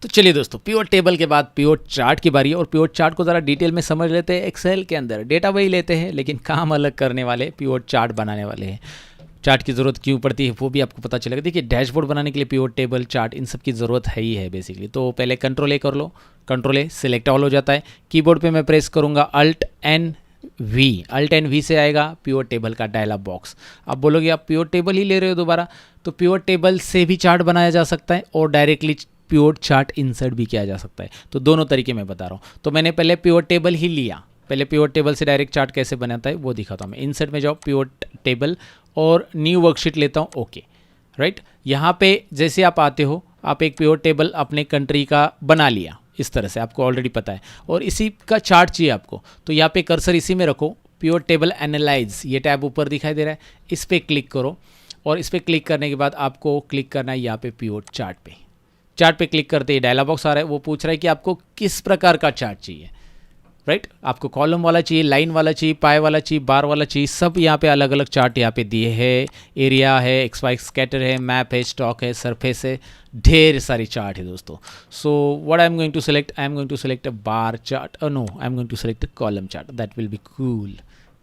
तो चलिए दोस्तों, पिवट टेबल के बाद पिवट चार्ट की बारी है और पिवट चार्ट को ज़रा डिटेल में समझ लेते हैं। एक्सेल के अंदर डेटा वही लेते हैं लेकिन काम अलग करने वाले पिवट चार्ट बनाने वाले हैं। चार्ट की ज़रूरत क्यों पड़ती है वो भी आपको पता चलेगा। देखिए, डैशबोर्ड बनाने के लिए पिवट टेबल चार्ट इन सब की ज़रूरत है ही है बेसिकली। तो पहले कंट्रोल ए कर लो, कंट्रोल ए सिलेक्ट ऑल हो जाता है। कीबोर्ड पे मैं प्रेस करूँगा अल्ट एन वी से आएगा पिवट टेबल का डायलॉग बॉक्स। आप बोलोगे आप पिवट टेबल ही ले रहे हो दोबारा, तो पिवट टेबल से भी चार्ट बनाया जा सकता है और डायरेक्टली पिवट चार्ट इंसर्ट भी किया जा सकता है। तो दोनों तरीके मैं बता रहा हूँ। तो मैंने पहले पिवट टेबल ही लिया, पहले पिवट टेबल से डायरेक्ट चार्ट कैसे बनाता है वो दिखाता हूँ मैं। इंसर्ट में जाओ, पिवट टेबल और न्यू वर्कशीट लेता हूँ, ओके राइट। यहाँ पे जैसे आप आते हो, आप एक पिवट टेबल अपने कंट्री का बना लिया इस तरह से, आपको ऑलरेडी पता है, और इसी का चार्ट चाहिए आपको। तो यहाँ पे कर्सर इसी में रखो, पिवट टेबल एनालाइज, ये टैब ऊपर दिखाई दे रहा है, इस पर क्लिक करो और इस पर क्लिक करने के बाद आपको क्लिक करना है यहाँ पे पिवट चार्ट पे। चार्ट पे क्लिक करते ही डायलॉग बॉक्स आ रहा है, वो पूछ रहा है कि आपको किस प्रकार का चार्ट चाहिए, राइट। आपको कॉलम वाला चाहिए, लाइन वाला चाहिए, पाए वाला चाहिए, बार वाला चाहिए, सब यहाँ पे अलग अलग चार्ट यहाँ पे दिए हैं। एरिया है, एक्स वाई स्कैटर है, मैप है, स्टॉक है, सरफेस है, ढेर सारी चार्ट है दोस्तों। So what I am going to select, I am going to select a bar chart, no I am going to select a column chart, that will be cool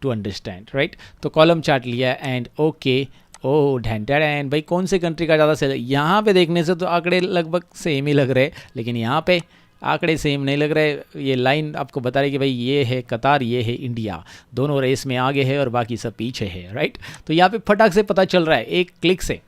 to understand, right. तो column chart लिया and okay. ओ ढैंटेड, and भाई कौन से country का ज़्यादा cell, यहाँ पे देखने से तो आंकड़े लगभग सेम ही लग रहे, लेकिन यहाँ पे आंकड़े सेम नहीं लग रहे। ये लाइन आपको बता रही कि भाई ये है कतार, ये है इंडिया, दोनों रेस में आगे है और बाकी सब पीछे है, राइट। तो यहाँ पे फटाक से पता चल रहा है एक क्लिक से।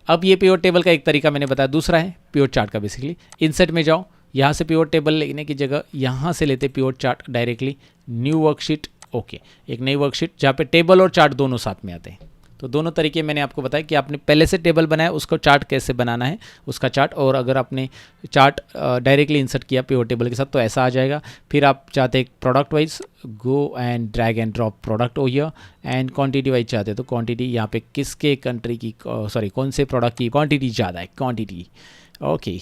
अब ये पिवट टेबल का एक तरीका मैंने बताया, दूसरा है पिवट चार्ट का। बेसिकली इंसर्ट में जाओ, यहाँ से पिवट टेबल लेने की जगह यहाँ से लेते pivot chart directly, new worksheet, okay, एक नई वर्कशीट जहाँ पे टेबल और चार्ट दोनों साथ में आते हैं। तो दोनों तरीके मैंने आपको बताया कि आपने पहले से टेबल बनाया, उसको चार्ट कैसे बनाना है उसका चार्ट, और अगर आपने चार्ट डायरेक्टली इंसर्ट किया पिवट टेबल के साथ तो ऐसा आ जाएगा। फिर आप चाहते हैं product wise, go and drag and drop product हो गया, एंड क्वांटिटी वाइज चाहते हैं तो क्वांटिटी, यहाँ पे किसके कंट्री की, सॉरी कौन से प्रोडक्ट की क्वांटिटी ज़्यादा है, क्वांटिटी, ओके।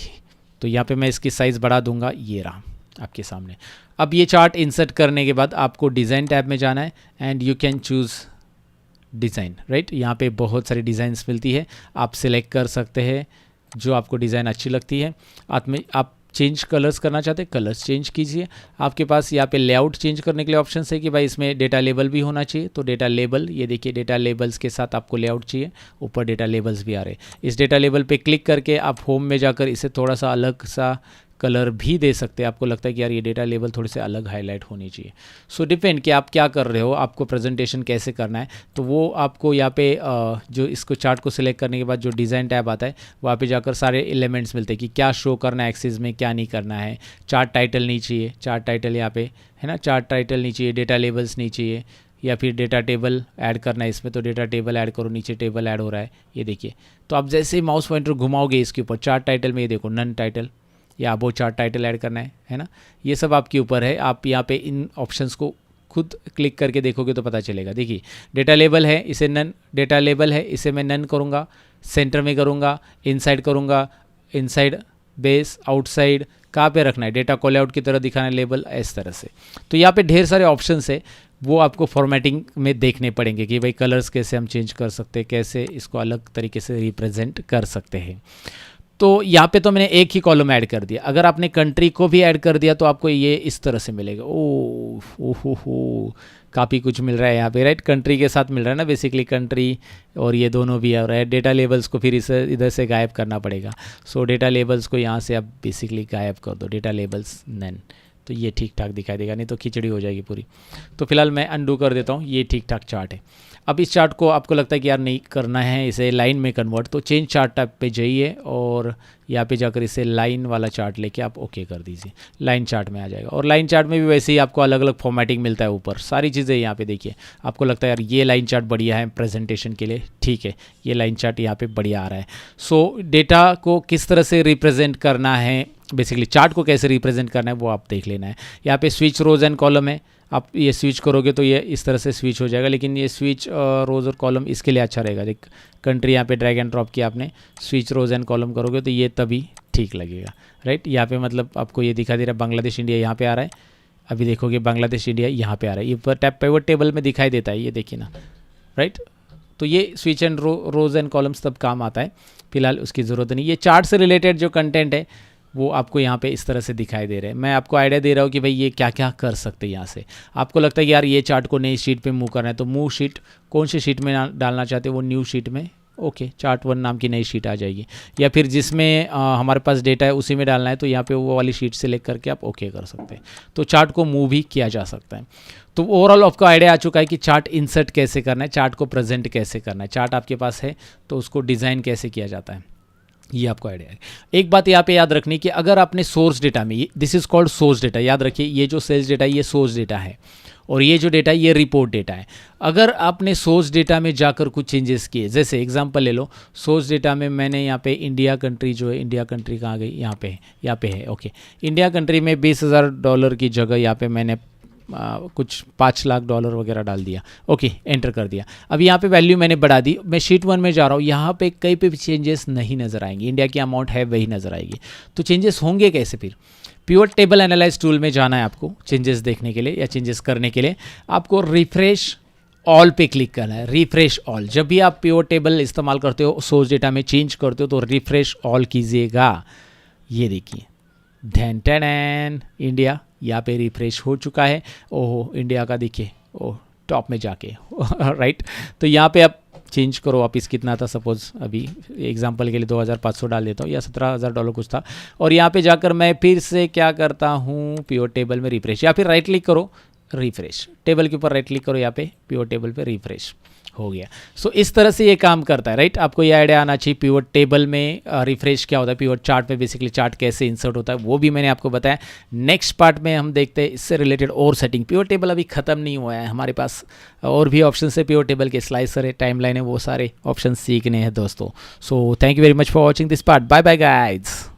तो यहाँ पे मैं इसकी साइज़ बढ़ा दूंगा, ये रहा आपके सामने। अब ये चार्ट इंसर्ट करने के बाद आपको डिज़ाइन टैब में जाना है and you can choose design, right. यहाँ पे बहुत सारी डिज़ाइंस मिलती है, आप सिलेक्ट कर सकते हैं जो आपको डिज़ाइन अच्छी लगती है। आप चेंज कलर्स करना चाहते हैं, कलर्स चेंज कीजिए। आपके पास यहाँ पे लेआउट चेंज करने के लिए ऑप्शन है कि भाई इसमें डेटा लेबल भी होना चाहिए, तो डेटा लेबल, ये देखिए डेटा लेबल्स के साथ आपको लेआउट चाहिए, ऊपर डेटा लेबल्स भी आ रहे हैं। इस डेटा लेबल पे क्लिक करके आप होम में जाकर इसे थोड़ा सा अलग सा कलर भी दे सकते हैं। आपको लगता है कि यार ये डेटा लेबल थोड़े से अलग हाईलाइट होनी चाहिए। सो डिपेंड कि आप क्या कर रहे हो, आपको प्रेजेंटेशन कैसे करना है। तो वो आपको यहाँ पे जो इसको चार्ट को सिलेक्ट करने के बाद जो डिज़ाइन टैब आता है वहाँ पे जाकर सारे एलिमेंट्स मिलते हैं कि क्या शो करना है एक्सिस में, क्या नहीं करना है। चार्ट टाइटल नहीं चाहिए, चार्ट टाइटल यहाँ पे है ना, चार्ट टाइटल नहीं चाहिए, डेटा लेबल्स नहीं चाहिए, या फिर डेटा टेबल ऐड करना है इसमें तो डेटा टेबल ऐड करो, नीचे टेबल ऐड हो रहा है ये देखिए। तो आप जैसे माउस पॉइंटर घुमाओगे इसके ऊपर चार्ट टाइटल में, ये देखो नन टाइटल, या वो चार्ट टाइटल ऐड करना है ना, ये सब आपके ऊपर है। आप यहाँ पे इन ऑप्शंस को खुद क्लिक करके देखोगे तो पता चलेगा। देखिए डेटा लेबल है, इसे नन, डेटा लेबल है इसे मैं नन करूँगा, सेंटर में करूँगा, इनसाइड करूँगा, इनसाइड, बेस, आउटसाइड, कहाँ पे रखना है, डेटा कॉल आउट की तरह दिखाना है लेबल, इस तरह से। तो यहाँ पे ढेर सारे ऑप्शंस है, वो आपको फॉर्मेटिंग में देखने पड़ेंगे कि भाई कलर्स कैसे हम चेंज कर सकते हैं, कैसे इसको अलग तरीके से रिप्रेजेंट कर सकते हैं। तो यहाँ पे तो मैंने एक ही कॉलम ऐड कर दिया, अगर आपने कंट्री को भी ऐड कर दिया तो आपको ये इस तरह से मिलेगा। ओ काफ़ी कुछ मिल रहा है यहाँ पे, राइट। कंट्री के साथ मिल रहा है ना बेसिकली, कंट्री और ये दोनों भी आ रहा है। डेटा लेबल्स को फिर इसे इधर से गायब करना पड़ेगा। सो डेटा लेबल्स को यहाँ से आप बेसिकली गायब कर दो, डेटा लेबल्स नन, तो ये ठीक ठाक दिखाई देगा, नहीं तो खिचड़ी हो जाएगी पूरी। तो फिलहाल मैं अनडू कर देता हूँ, ये ठीक ठाक चार्ट है। अब इस चार्ट को आपको लगता है कि यार नहीं करना है इसे लाइन में कन्वर्ट, तो चेंज चार्ट टैब पे जाइए और यहाँ पे जाकर इसे लाइन वाला चार्ट लेके आप ओके कर दीजिए, लाइन चार्ट में आ जाएगा। और लाइन चार्ट में भी वैसे ही आपको अलग अलग फॉर्मेटिंग मिलता है, ऊपर सारी चीज़ें यहाँ पे देखिए। आपको लगता है यार ये लाइन चार्ट बढ़िया है प्रेजेंटेशन के लिए, ठीक है, ये लाइन चार्ट यहाँ पे बढ़िया आ रहा है। सो डेटा को किस तरह से रिप्रेजेंट करना है, बेसिकली चार्ट को कैसे रिप्रेजेंट करना है वो आप देख लेना है। यहाँ पे स्विच रोज एंड कॉलम है, आप ये स्विच करोगे तो ये इस तरह से स्विच हो जाएगा, लेकिन ये स्विच रोज और कॉलम इसके लिए अच्छा रहेगा। देख कंट्री यहाँ पे ड्रैग एंड ड्रॉप किया आपने, स्विच रोज एंड कॉलम करोगे तो ये तभी ठीक लगेगा, राइट। यहाँ पे मतलब आपको ये दिखा दे रहा है बांग्लादेश इंडिया यहाँ पे आ रहा है, अभी देखोगे बांग्लादेश इंडिया यहाँ पे आ रहा है, ये ऊपर टैप पिवट टेबल में दिखाई देता है, ये देखिए ना, राइट। तो ये switch and rows and columns तब काम आता है, फिलहाल उसकी ज़रूरत नहीं। ये चार्ट से रिलेटेड जो कंटेंट है वो आपको यहाँ पे इस तरह से दिखाई दे रहे हैं। मैं आपको आइडिया दे रहा हूँ कि भाई ये क्या क्या कर सकते हैं यहाँ से। आपको लगता है कि यार ये चार्ट को नई शीट पे मूव करना है, तो मूव शीट, कौन सी शीट में डालना चाहते हैं वो न्यू शीट में, ओके, चार्ट 1 नाम की नई शीट आ जाएगी। या फिर जिसमें हमारे पास डेटा है उसी में डालना है, तो यहाँ पे वो वाली शीट सेलेक्ट करके आप ओके कर सकते हैं। तो चार्ट को मूव भी किया जा सकता है। तो ओवरऑल आपको आइडिया आ चुका है कि चार्ट इंसर्ट कैसे करना है, चार्ट को प्रेजेंट कैसे करना है, चार्ट आपके पास है तो उसको डिज़ाइन कैसे किया जाता है, ये आपको आइडिया है। एक बात यहाँ पे याद रखनी कि अगर आपने सोर्स डेटा में, this is called source data, याद रखिए ये जो सेल्स डेटा है ये सोर्स डेटा है, और ये जो डेटा है ये रिपोर्ट डेटा है। अगर आपने सोर्स डेटा में जाकर कुछ चेंजेस किए, जैसे एग्जांपल ले लो, सोर्स डेटा में मैंने यहाँ पे इंडिया कंट्री जो है, इंडिया कंट्री कहाँ गई, यहाँ पे है, ओके, इंडिया कंट्री में $20,000 की जगह यहाँ पे मैंने कुछ $5 लाख वगैरह डाल दिया, ओके, एंटर कर दिया। अब यहाँ पे वैल्यू मैंने बढ़ा दी। मैं शीट 1 में जा रहा हूँ, यहाँ पे कहीं पे भी चेंजेस नहीं नज़र आएंगे, इंडिया की अमाउंट है वही नज़र आएगी। तो चेंजेस होंगे कैसे फिर? प्योर टेबल एनालाइज टूल में जाना है आपको चेंजेस देखने के लिए या चेंजेस करने के लिए। आपको रिफ्रेश ऑल पे क्लिक करना है, रिफ्रेश ऑल। जब भी आप प्योर टेबल इस्तेमाल करते हो, सोर्स डेटा में चेंज करते हो, तो रिफ्रेश ऑल कीजिएगा। ये देखिए, धैन टैन इंडिया यहाँ पे रिफ्रेश हो चुका है। ओहो, इंडिया का देखिए, ओह टॉप में जाके राइट। तो यहाँ पे आप चेंज करो वापिस, कितना था, सपोज अभी एग्जांपल के लिए 2,500 डाल देता हूँ, या $17,000 कुछ था। और यहाँ पे जाकर मैं फिर से क्या करता हूँ, प्योर टेबल में रिफ्रेश, या फिर राइट क्लिक करो, रिफ्रेश, टेबल के ऊपर राइट क्लिक करो, यहाँ पे प्योर टेबल पे रिफ्रेश हो गया। सो इस तरह से ये काम करता है, राइट। आपको ये आइडिया आना चाहिए प्योर टेबल में रिफ्रेश क्या होता है, प्योर चार्ट में बेसिकली चार्ट कैसे इंसर्ट होता है, वो भी मैंने आपको बताया। नेक्स्ट पार्ट में हम देखते हैं इससे रिलेटेड और सेटिंग। प्योर टेबल अभी ख़त्म नहीं हुआ है, हमारे पास और भी ऑप्शन है प्योर टेबल के, स्लाइसर है, टाइमलाइन है, वो सारे ऑप्शन सीखने हैं दोस्तों। So thank you very much for watching this part. Bye bye guys.